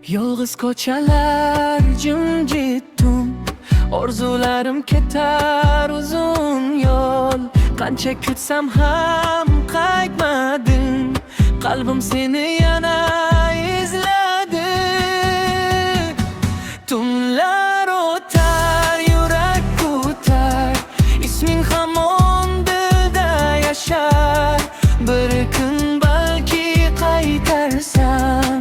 Yolg'iz ko'chalar jimjit tun, orzularim ketar uzun yo'l. Qancha kutsam ham qaytmading, qalbim seni yana izladi. Tunlar o'tar, yurak kutar, isming hamon dilda yashar. Bir kun balki qaytarsan,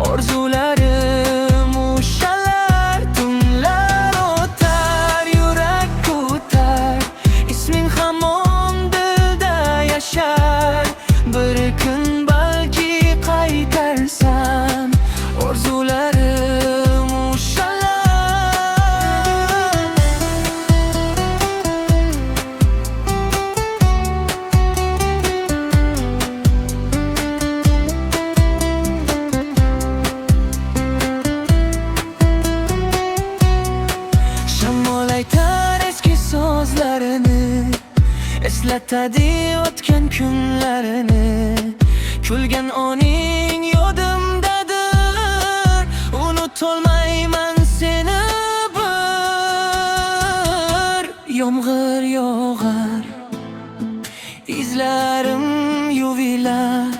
orzularim ushalar. Tunlar o'tar, yurak kutar, isming hamon dilda yashar. Bir kun balki qaytarsan, orzularim ushalar. Shamol aytar eski so'zlarini, eslatadi o'tgan kunlarini. Kulgan oning yodimdadir, unutolmayman seni bir. Yomg'ir yog'ar, izlarim yuvilar,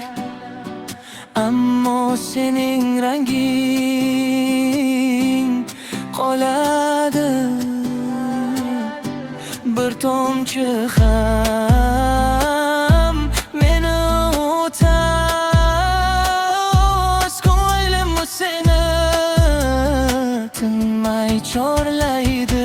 ammo sening ranging qoladi. Bir tomchi ham meni o'tas, ko'nglim seni tinmay chorlaydi.